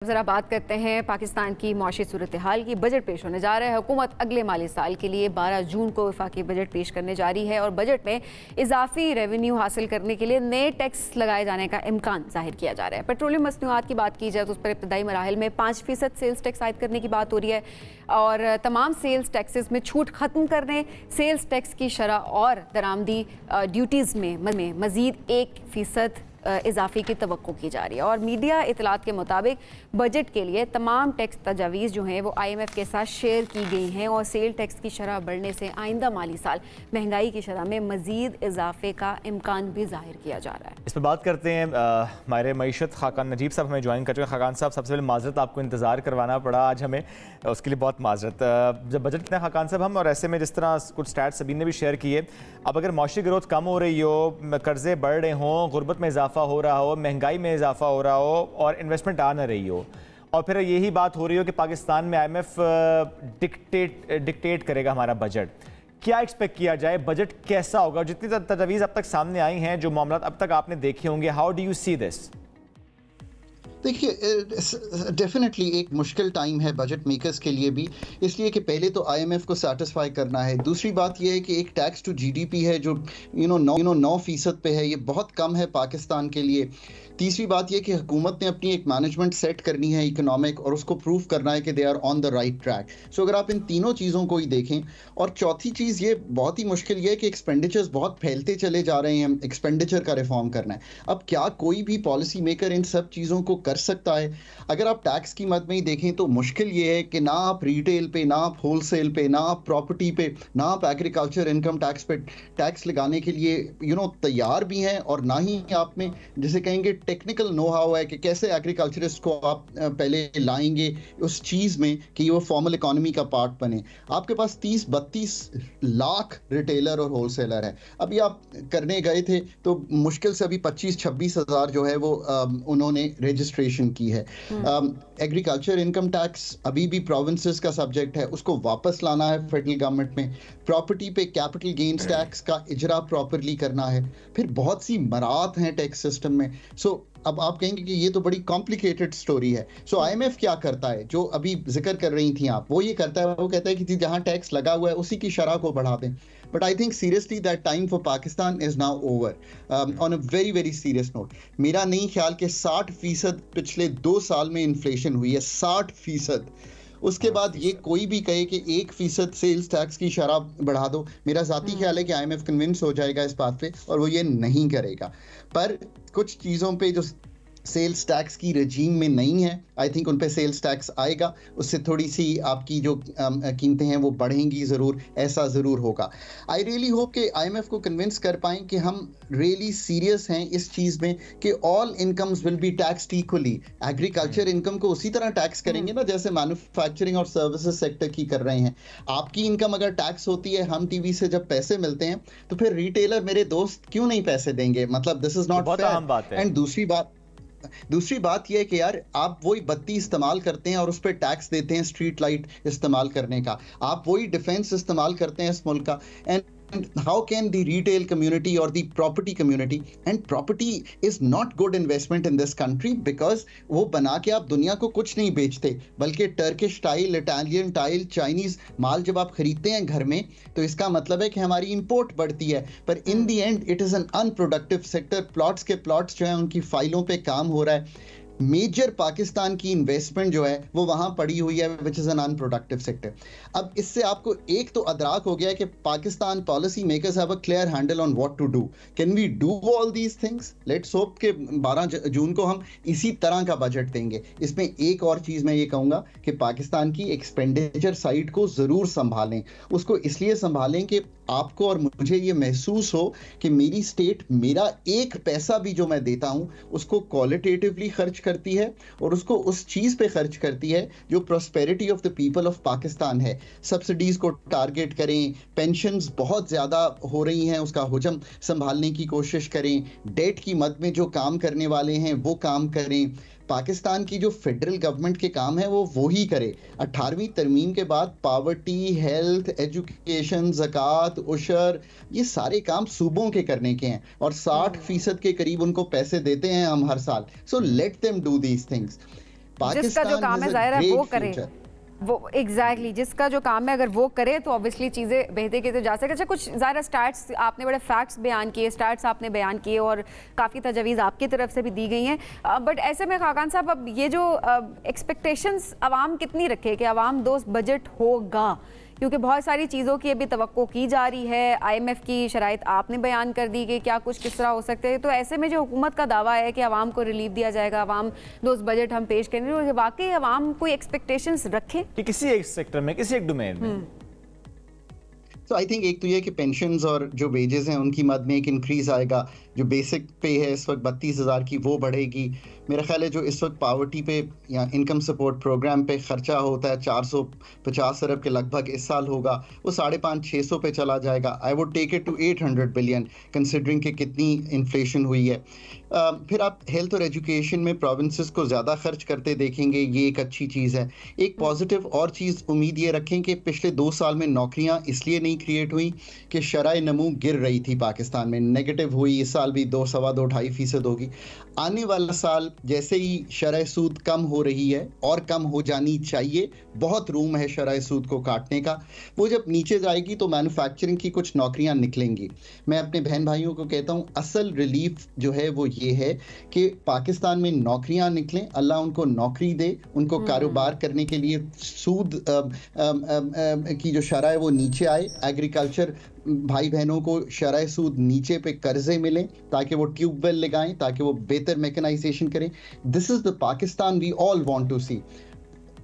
ज़रा बात करते हैं पाकिस्तान की मौशी सूरत हाल की। बजट पेश होने जा रहा है। हुकूमत अगले माली साल के लिए 12 जून को वफाकी बजट पेश करने जा रही है और बजट में इजाफी रेवेन्यू हासिल करने के लिए नए टैक्स लगाए जाने का इम्कान जाहिर किया जा रहा है। पेट्रोलियम मसनूआत की बात की जाए तो उस पर इब्तदाई मराहिल में 5% सेल्स टैक्स आयद करने की बात हो रही है और तमाम सेल्स टैक्सेस में छूट खत्म करने, सेल्स टैक्स की शरह और दरामदी ड्यूटीज़ में मज़ीद 1% इजाफे की तवक्को की जा रही है। और मीडिया इतलात के मुताबिक बजट के लिए तमाम टैक्स तजावीज़ जो हैं वो IMF के साथ शेयर की गई हैं और सेल टैक्स की शरह बढ़ने से आइंदा माली साल महंगाई की शरह में मज़ीद इजाफे का इम्कान भी जाहिर किया जा रहा है। इस पर बात करते हैं। हमारे मईशत खाकान नजीब साहब हमें ज्वाइन कर चुके हैं। खाकान साहब, सबसे पहले माजरत, आपको इंतज़ार करवाना पड़ा आज हमें, उसके लिए बहुत माजरत। जब बजट इतना खाकान साहब हम और ऐसे में जिस तरह कुछ स्टैट्स सभी ने भी शेयर किए, अब अगर मौशी ग्रोथ कम हो रही हो, कर्जे बढ़ रहे हों, गुर्बत में इजाफा हो रहा हो, महंगाई में इजाफा हो रहा हो और इन्वेस्टमेंट आ ना रही हो, और फिर यही बात हो रही हो कि पाकिस्तान में IMF डिक्टेट करेगा हमारा बजट, क्या एक्सपेक्ट किया जाए? बजट कैसा होगा? जितनी तजवीज़ अब तक सामने आई हैं, जो मामला अब तक आपने देखे होंगे, how do you see this? देखिए, डेफिनेटली एक मुश्किल टाइम है बजट मेकर्स के लिए भी, इसलिए कि पहले तो IMF को सेटिस्फाई करना है। दूसरी बात यह है कि एक टैक्स टू GDP है जो 9% पे है, ये बहुत कम है पाकिस्तान के लिए। तीसरी बात यह कि हुकूमत ने अपनी एक मैनेजमेंट सेट करनी है इकोनॉमिक, और उसको प्रूव करना है कि they are on the right track. So अगर आप इन तीनों चीज़ों को ही देखें, और चौथी चीज़ ये बहुत ही मुश्किल ये है कि एक्सपेंडिचर्स बहुत फैलते चले जा रहे हैं, एक्सपेंडिचर का रिफॉर्म करना है। अब क्या कोई भी पॉलिसी मेकर इन सब चीज़ों को कर सकता है? अगर आप टैक्स की मद में ही देखें तो मुश्किल ये है कि ना आप रिटेल पे, ना आप होलसेल पे, ना आप प्रॉपर्टी पे, ना आप एग्रीकल्चर इनकम टैक्स पे टैक्स लगाने के लिए तैयार भी हैं, और ना ही आप में जिसे कहेंगे टेक्निकल नो हाउ है कि कैसे एग्रीकल्चरिस्ट को आप पहले लाएंगे उस चीज़ में कि वो फॉर्मल इकोनॉमी का पार्ट बने। आपके पास 30-32 लाख रिटेलर और होलसेलर है। अभी आप करने गए थे तो मुश्किल से अभी 25-26 हज़ार जो है वो उन्होंने रजिस्ट्रेशन की है। एग्रीकल्चर इनकम टैक्स अभी भी प्रोविंसेस का सब्जेक्ट है, उसको वापस लाना है फेडरल गवर्नमेंट में। प्रॉपर्टी पे कैपिटल गेन्स टैक्स का इजरा प्रॉपरली करना है। फिर बहुत सी मराहत हैं टैक्स सिस्टम में। सो अब आप कहेंगे कि ये तो बड़ी कॉम्प्लिकेटेड स्टोरी है। सो IMF क्या करता है, जो अभी जिक्र कर रही थी आप, वो ये करता है, वो कहता है कि जहां टैक्स लगा हुआ है उसी की शरह को बढ़ा दें। But I think seriously that time for Pakistan is now over on a very very serious note. मेरा नहीं ख्याल कि 60% पिछले 2 साल में इन्फ्लेशन हुई है, 60%। उसके बाद ये कोई भी कहे कि 1% सेल्स टैक्स की शरह बढ़ा दो, मेरा ज़ाती ख्याल है कि IMF कन्विंस हो जाएगा इस बात पे और वो ये नहीं करेगा। पर कुछ चीज़ों पे जो सेल्स टैक्स की रजीम में नहीं है, आई थिंक उन पे सेल्स टैक्स आएगा, उससे थोड़ी सी आपकी जो कीमतें हैं वो बढ़ेंगी ज़रूर, ऐसा ज़रूर होगा। आई रियली होप कि IMF को कन्विंस कर पाएँ कि हम रियली सीरियस हैं इस चीज़ में कि all incomes will be taxed equally. Agriculture income को उसी तरह टैक्स करेंगे ना जैसे मैन्युफैक्चरिंग और सर्विसेज सेक्टर की कर रहे हैं। आपकी इनकम अगर टैक्स होती है, हम TV से जब पैसे मिलते हैं, तो फिर रिटेलर मेरे दोस्त क्यों नहीं पैसे देंगे? मतलब this is not fair. And दूसरी बात यह है कि यार आप वही बत्ती इस्तेमाल करते हैं और उस पर टैक्स देते हैं स्ट्रीट लाइट इस्तेमाल करने का, आप वही डिफेंस इस्तेमाल करते हैं इस मुल्क का। And how can the retail community or the property community, and property is not good investment in this country because वो बना के आप दुनिया को कुछ नहीं बेचते, बल्कि Turkish tile, Italian tile, Chinese माल जब आप खरीदते हैं घर में तो इसका मतलब है कि हमारी इंपोर्ट बढ़ती है। पर in the end it is an unproductive sector. Plots के प्लॉट्स जो है उनकी फाइलों पे काम हो रहा है। मेजर पाकिस्तान की इन्वेस्टमेंट जो है वो वहाँ पड़ी हुई है, which is an unproductive sector. अब इससे आपको एक तो अदराक हो गया है कि Pakistan policy makers have a clear handle on what to do. Can we do all these things? Let's hope कि 12 जून को हम इसी तरह का बजट देंगे। इसमें एक और चीज़ मैं ये कहूँगा कि पाकिस्तान की एक्सपेंडिचर साइड को ज़रूर संभालें। उसको इसलिए संभालें कि आपको और मुझे ये महसूस हो कि मेरी स्टेट मेरा एक पैसा भी जो मैं देता हूँ उसको क्वालिटेटिवली खर्च करती है और उसको उस चीज़ पे खर्च करती है जो prosperity of the people of Pakistan है। सब्सिडीज़ को टारगेट करें, पेंशन्स बहुत ज़्यादा हो रही हैं उसका हुजम संभालने की कोशिश करें, डेट की मद में जो काम करने वाले हैं वो काम करें। पाकिस्तान की जो फेडरल गवर्नमेंट के काम है वो ही करे। 18वीं तरमीम के बाद पावर्टी, हेल्थ, एजुकेशन, ज़कात, उशर, ये सारे काम सूबों के करने के हैं और 60% के करीब उनको पैसे देते हैं हम हर साल। So let them do these things. जिसका जो काम है जाहिर है वो करे, वो एग्जैक्टली जिसका जो काम है अगर वो करे तो ऑब्वियसली चीज़ें बेहतर की तो जा सके। अच्छा, कुछ ज़्यादा स्टैट्स आपने, बड़े फैक्ट्स बयान किए, स्टैट्स आपने बयान किए और काफ़ी तजवीज़ आपकी तरफ से भी दी गई हैं, बट ऐसे में खाकान साहब अब ये जो एक्सपेक्टेशंस आवाम कितनी रखे कि आवाम दोस्त बजट होगा, क्योंकि बहुत सारी चीज़ों की अभी तवक्को की जा रही है, IMF की शराइत आपने बयान कर दी कि क्या कुछ किस तरह हो सकते हैं, तो ऐसे में जो हुकूमत का दावा है कि आवाम को रिलीफ दिया जाएगा, आवाम दोस्त बजट हम पेश करेंगे, तो वाकई आवाम कोई एक्सपेक्टेशंस रखे कि किसी एक सेक्टर में, किसी एक डोमेन में? तो आई थिंक एक तो ये कि पेंशन्स और जो वेजेस हैं उनकी मद में एक इंक्रीज आएगा, जो बेसिक पे है इस वक्त 32,000 की वो बढ़ेगी। मेरा ख्याल है जो इस वक्त पावर्टी पे या इनकम सपोर्ट प्रोग्राम पे खर्चा होता है 450 अरब के लगभग इस साल होगा, वो 550-600 पे चला जाएगा। I would take it to 800 billion considering कि कितनी इन्फ्लेशन हुई है। फिर आप हेल्थ और एजुकेशन में प्रोविंसेस को ज़्यादा खर्च करते देखेंगे, ये एक अच्छी चीज़ है। एक पॉजिटिव और चीज़ उम्मीद ये रखें कि पिछले 2 साल में नौकरियां इसलिए नहीं क्रिएट हुई कि शरह नमू गिर रही थी पाकिस्तान में, नेगेटिव हुई, इस साल भी 2, सवा 2, 2.5% होगी। आने वाला साल जैसे ही शरह सूद कम हो रही है और कम हो जानी चाहिए, बहुत रूम है शरह सूद को काटने का, वो जब नीचे जाएगी तो मैन्युफैक्चरिंग की कुछ नौकरियां निकलेंगी। मैं अपने बहन भाइयों को कहता हूँ असल रिलीफ जो है वो ये है कि पाकिस्तान में नौकरियां निकलें, अल्लाह उनको नौकरी दे, उनको कारोबार करने के लिए सूद की जो शरह है वो नीचे आए, एग्रीकल्चर भाई बहनों को शरह सूद नीचे पे कर्जे मिलें ताकि वो ट्यूबवेल लगाएं, ताकि वो बेहतर मैकेनाइजेशन करें। This is the Pakistan we all want to see.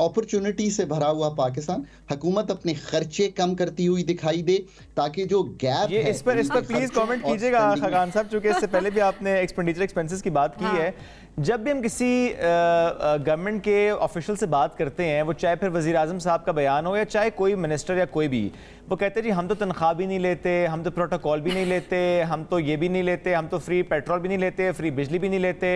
Opportunity से भरा हुआ पाकिस्तान, हुकूमत अपने खर्चे कम करती हुई दिखाई दे ताकि जो गैप है, इस पर प्लीज कमेंट कीजिएगा खाकान साहब, क्योंकि इससे पहले भी आपने एक्सपेंडिचर एक्सपेंसेस की बात की है। जब भी हम किसी गवर्नमेंट के ऑफिशियल से बात करते हैं, वो चाहे फिर वजीर आजम साहब का बयान हो या चाहे कोई मिनिस्टर या कोई भी, वो कहते हैं जी हम तो तनख्वाह भी नहीं लेते, हम तो प्रोटोकॉल भी नहीं लेते, हम तो ये भी नहीं लेते, हम तो फ्री पेट्रोल भी नहीं लेते, फ्री बिजली भी नहीं लेते,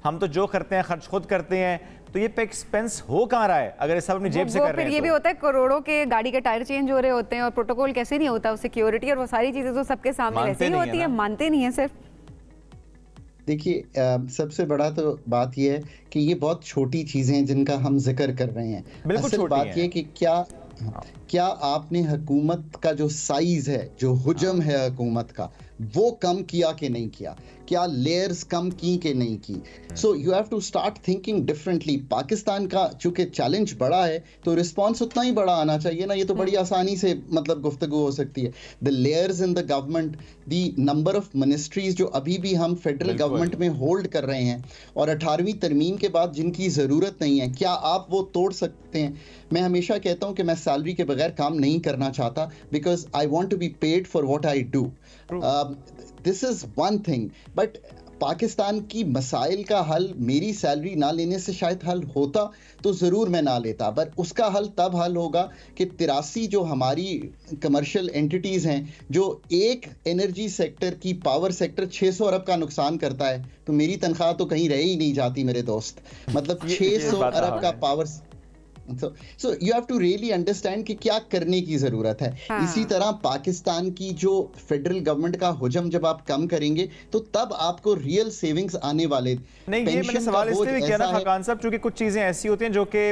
हम तो जो करते हैं खर्च खुद करते हैं। तो ये पे एक्सपेंस हो कहाँ रहा है अगर सब अपनी जेब से कर रहे हैं? ये भी होता है करोड़ों के गाड़ी के टायर चेंज हो रहे होते हैं और प्रोटोकॉल कैसे नहीं होता, सिक्योरिटी और वो सारी चीजें तो सबके सामने वैसे ही होती है, मानते नहीं है। सिर्फ देखिए सबसे बड़ा तो बात यह है कि ये बहुत छोटी चीजें हैं जिनका हम जिक्र कर रहे हैं। असल बात यह कि क्या आपने हुकूमत का जो साइज है, जो हुजम है हुकूमत का, वो कम किया कि नहीं किया? क्या लेयर्स कम की कि नहीं की? So you have to start thinking differently. Pakistan का चूंकि चैलेंज बड़ा है तो रिस्पॉन्स उतना ही बड़ा आना चाहिए ना। ये तो बड़ी आसानी से मतलब गुफ्तगू हो सकती है। The layers in the government, the number of ministries जो अभी भी हम फेडरल गवर्नमेंट में होल्ड कर रहे हैं और 18वीं तरमीम के बाद जिनकी ज़रूरत नहीं है, क्या आप वो तोड़ सकते हैं? मैं हमेशा कहता हूं कि मैं सैलरी के बगैर काम नहीं करना चाहता, because I want to be paid for what I do. This is one thing, but Pakistan की मसाइल का हल मेरी सैलरी ना लेने से शायद हल होता तो ज़रूर मैं ना लेता, पर उसका हल तब हल होगा कि 83 जो हमारी कमर्शियल एंटिटीज़ हैं, जो एक एनर्जी सेक्टर की पावर सेक्टर 600 अरब का नुकसान करता है, तो मेरी तनख्वाह तो कहीं रह ही नहीं जाती मेरे दोस्त। मतलब 600 अरब का power. So you have to really understand कि क्या करने की जरूरत है। इसी तरह पाकिस्तान की जो फेडरल गवर्नमेंट का हुजम जब आप कम करेंगे तो तब आपको रियल सेविंग्स आने वाले नहीं। ये मैंने सवाल इसलिए भी किया ना खाकान साहब, क्योंकि कुछ चीजें ऐसी होती हैं जो कि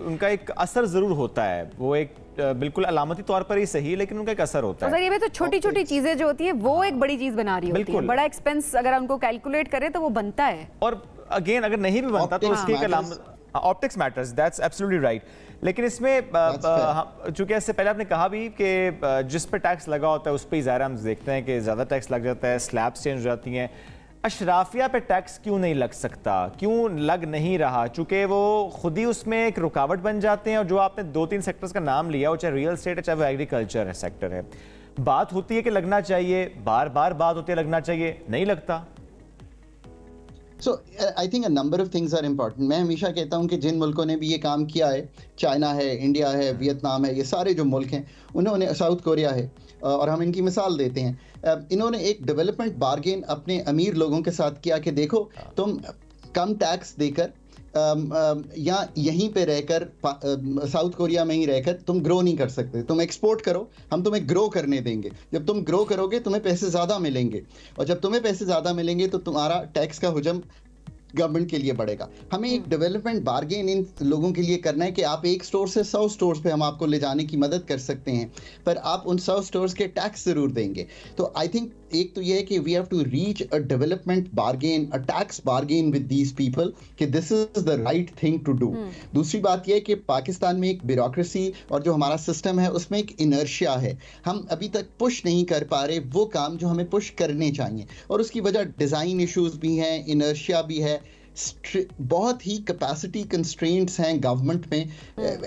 उनका एक असर जरूर होता है, वो एक बिल्कुल अलामती तौर पर ही सही, लेकिन उनका एक असर होता है। ये तो छोटी छोटी चीजें जो होती है वो एक बड़ी चीज बना रही होती है। बड़ा एक्सपेंस अगर उनको कैलकुलेट करें तो वो बनता है, और अगेन अगर नहीं भी बनता तो उसकी एक अलामत optics matters, that's absolutely right. लेकिन इसमें चूंकि इससे पहले आपने कहा भी कि जिस पे टैक्स लगा होता है उस पर ज़ाहिर हम देखते हैं कि ज़्यादा टैक्स लग जाता है, स्लैब्स चेंज हो जाती हैं। अशराफिया पे टैक्स क्यों नहीं लग सकता, क्यों लग नहीं रहा? चूंकि वो खुद ही उसमें एक रुकावट बन जाते हैं, और जो आपने 2-3 सेक्टर्स का नाम लिया, वो चाहे रियल एस्टेट है चाहे वो एग्रीकल्चर सेक्टर है, बात होती है कि लगना चाहिए, बार बार बात होती है लगना चाहिए, नहीं लगता। So I think a number of things are important. मैं हमेशा कहता हूँ कि जिन मुल्कों ने भी ये काम किया है, चाइना है, इंडिया है, वियतनाम है, ये सारे जो मुल्क हैं, उन्होंने, साउथ कोरिया है, और हम इनकी मिसाल देते हैं, इन्होंने एक डेवलपमेंट बार्गेन अपने अमीर लोगों के साथ किया कि देखो तुम कम टैक्स देकर या यहीं पे रहकर साउथ कोरिया में ही रहकर तुम ग्रो नहीं कर सकते, तुम एक्सपोर्ट करो, हम तुम्हें ग्रो करने देंगे। जब तुम ग्रो करोगे तुम्हें पैसे ज़्यादा मिलेंगे, और जब तुम्हें पैसे ज़्यादा मिलेंगे तो तुम्हारा टैक्स का हुजम गवर्नमेंट के लिए बढ़ेगा। हमें एक डेवलपमेंट बार्गेन इन लोगों के लिए करना है कि आप एक स्टोर से 100 स्टोर्स पे हम आपको ले जाने की मदद कर सकते हैं, पर आप उन 100 स्टोर्स के टैक्स जरूर देंगे। तो आई थिंक एक तो ये है कि we have to reach a development bargain, a tax bargain with these people कि this is the right thing to do. दूसरी बात यह है कि पाकिस्तान में एक ब्यूरोक्रेसी और जो हमारा सिस्टम है उसमें एक इनर्शिया है। हम अभी तक पुश नहीं कर पा रहे वो काम जो हमें पुश करने चाहिए, और उसकी वजह डिज़ाइन इश्यूज भी हैं, इनर्शिया भी है, बहुत ही कैपेसिटी कंस्ट्रेंट्स हैं गवर्नमेंट में,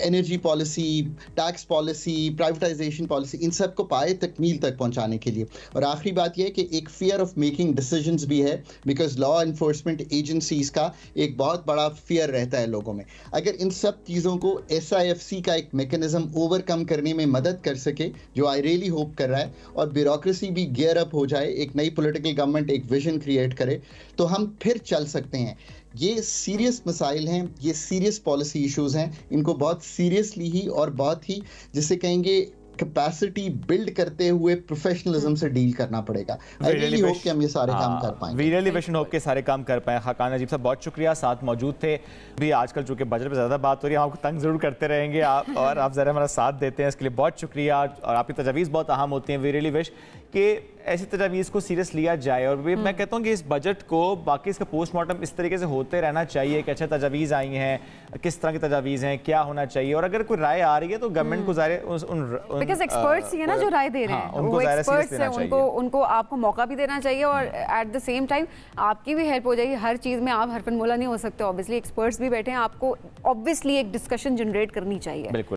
energy policy, tax policy, privatisation policy, इन सब को पाए तकमील तक पहुंचाने के लिए। और आखिरी बात यह है कि एक फियर ऑफ मेकिंग डिसीजंस भी है, बिकॉज लॉ इन्फोर्समेंट एजेंसीज का एक बहुत बड़ा फियर रहता है लोगों में। अगर इन सब चीज़ों को SIFC का एक मैकेनिज्म ओवरकम करने में मदद कर सके, जो आई रियली होप कर रहा है, और ब्यूरोक्रेसी भी गियर अप हो जाए, एक नई पॉलिटिकल गवर्नमेंट एक विजन क्रिएट करे, तो हम फिर चल सकते हैं। ये सीरियस मसाइल हैं, ये सीरियस पॉलिसी इश्यूज हैं, इनको बहुत सीरियसली ही और बहुत ही जिसे कहेंगे कैपेसिटी बिल्ड करते हुए प्रोफेशनलिज्म से डील करना पड़ेगा। आई रियली होप कि हम ये सारे काम कर पाएंगे। We really wish and hope के सारे काम कर पाएं। खाकान नजीब साहब बहुत शुक्रिया, साथ मौजूद थे। भी आजकल चूंकि बजट पे ज़्यादा बात हो रही है, हम आपको तंग जरूर करते रहेंगे आप, और आप ज़रा हमारा साथ देते हैं, इसके लिए बहुत शुक्रिया। और आपकी तजावीज़ बहुत अहम होती हैं। वी रियली विश कि ऐसी तजावीज़ को सीरियस लिया जाए, और मैं कहता हूँ कि इस बजट को बाकी इसका पोस्टमार्टम इस तरीके से होते रहना चाहिए कि अच्छा तजावीज़ आई हैं, किस तरह की तजावीज़ हैं, क्या होना चाहिए, और अगर कोई राय आ रही है तो गवर्नमेंट को बिकॉज़ एक्सपर्ट्स ही है ना जो राय दे रहे हैं, वो एक्सपर्ट्स हैं, उनको आपको मौका भी देना चाहिए, और एट द सेम टाइम आपकी भी हेल्प हो जाएगी। हर चीज़ में आप हरफन मोला नहीं हो सकते, ऑब्वियसली एक्सपर्ट्स भी बैठे हैं, आपको ऑब्वियसली एक डिस्कशन जनरेट करनी चाहिए।